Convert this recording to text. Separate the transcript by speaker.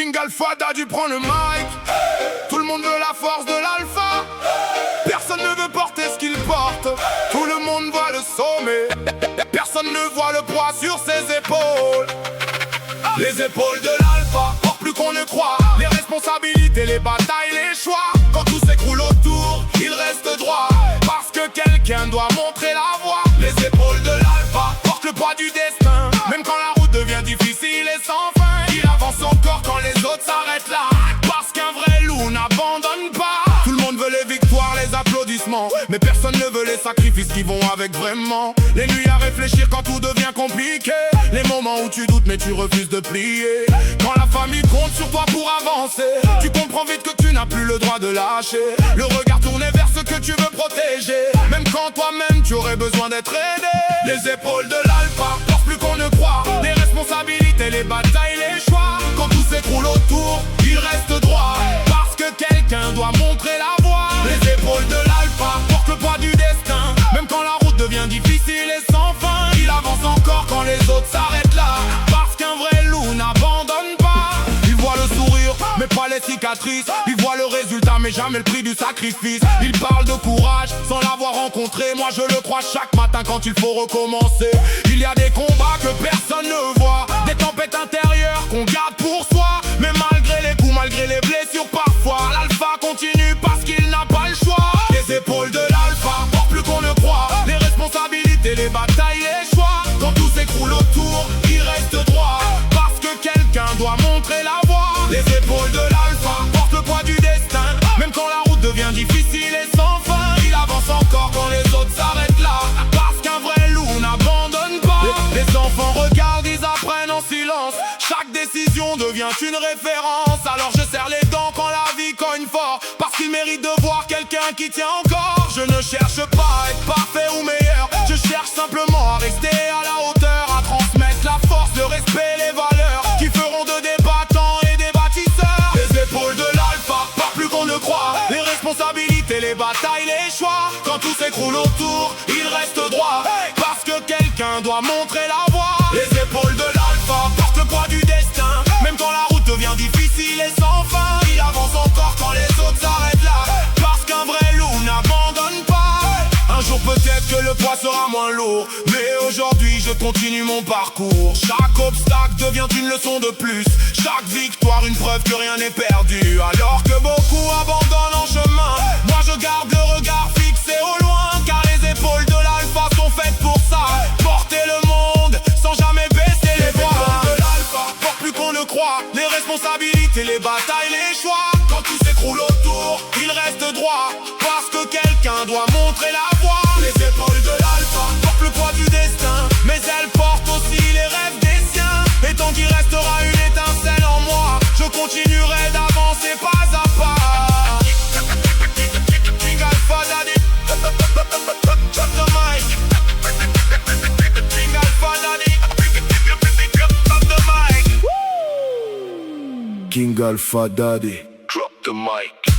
Speaker 1: King Alpha Daddy prend le mic. Tout le monde veut la force de l'alpha. Personne ne veut porter ce qu'il porte. Tout le monde voit le sommet. Personne ne voit le poids sur ses épaules. Les épaules de l'alpha portent plus qu'on ne croit. Les responsabilités, les batailles, les choix. Quand tout s'écroule autour, il reste droit. Parce que quelqu'un doit montrer la voie. Les épaules de l'alpha portent le poids du destin. Même quand la route devient difficile et sans fin, il avance encore quand les autres s'arrêtent là. Parce qu'un vrai loup n'abandonne pas. Tout le monde veut les victoires, les applaudissements, mais personne ne veut les sacrifices qui vont avec vraiment. Les nuits à réfléchir quand tout devient compliqué. Les moments où tu doutes mais tu refuses de plier. Quand la famille compte sur toi pour avancer, tu comprends vite que tu n'as plus le droit de lâcher. Le regard tourné vers ce que tu veux protéger. Même quand toi-même tu aurais besoin d'être aidé. Les épaules de l'alpha portent plus qu'on ne croit. Les responsabilités, les batailles, les choix. Quand tout s'écroule autour, il reste droit. Parce que quelqu'un doit montrer la voie. Les épaules de l'alpha portent le poids du destin. Même quand la route devient difficile et sans fin, il avance encore quand les autres s'arrêtent là. Parce qu'un vrai loup n'abandonne pas. Il voit le sourire, mais pas les cicatrices. Il voit le résultat, mais jamais le prix du sacrifice. Il parle de courage, sans l'avoir rencontré. Moi je le crois chaque matin quand il faut recommencer. Il y a des combats que personne ne voit. Des tempêtes intérieures qu'on garde pour soi. Mais malgré les coups, malgré les blessures parfois, l'alpha continue parce qu'il n'a pas le choix. Les épaules de l'alpha portent plus qu'on ne croit. Les responsabilités, les batailles, les choix. Quand tout s'écroule autour, il reste droit. Parce que quelqu'un doit montrer la voie. Les épaules de l'alpha portent le poids du destin. Même quand la route devient difficile et sans fin, il avance encore quand les autres s'arrêtent là. Parce qu'un vrai loup n'abandonne pas. Les enfants regardent, ils apprennent en silence. Chaque décision devient une référence. Alors je serre les dents quand la vie cogne fort. Parce qu'il mérite de voir quelqu'un qui tient encore. Je ne cherche pas à être parfait ou meilleur. Je cherche simplement à rester à la hauteur. À transmettre la force, le respect, les valeurs qui feront de des battants et des bâtisseurs. Les épaules de l'alpha portent plus qu'on ne croit. Les responsabilités, les batailles, les choix. Quand tout s'écroule autour, il reste droit. Parce que quelqu'un doit montrer la voie. Les épaules de l'alpha portent le poids du destin. Même quand la route devient difficile et sans fin, il avance encore quand les autres s'arrêtent là. Parce qu'un vrai loup n'abandonne pas. Un jour peut-être que le poids sera moins lourd, mais aujourd'hui je continue mon parcours. Chaque obstacle devient une leçon de plus. Chaque victoire une preuve que rien n'est perdu. Alors que beaucoup abandonnent en chemin, moi je garde le regard fixé au loin. Car les épaules de l'alpha sont faites pour ça. Porter le monde sans jamais baisser les bras. Les épaules de l'alpha portent plus qu'on ne croit. Les responsabilités, les batailles, les choix. Quand tout s'écroule autour, il reste droit. Parce que quelqu'un doit montrer la voie. Les épaules de l'alpha portent le poids du destin. Mais elles portent aussi les rêves des siens. Et tant qu'il restera une étincelle en moi, je continuerai d'avancer pas à pas. King Alpha Daddy, drop the mic. King Alpha Daddy, drop the mic. King Alpha Daddy, drop the mic.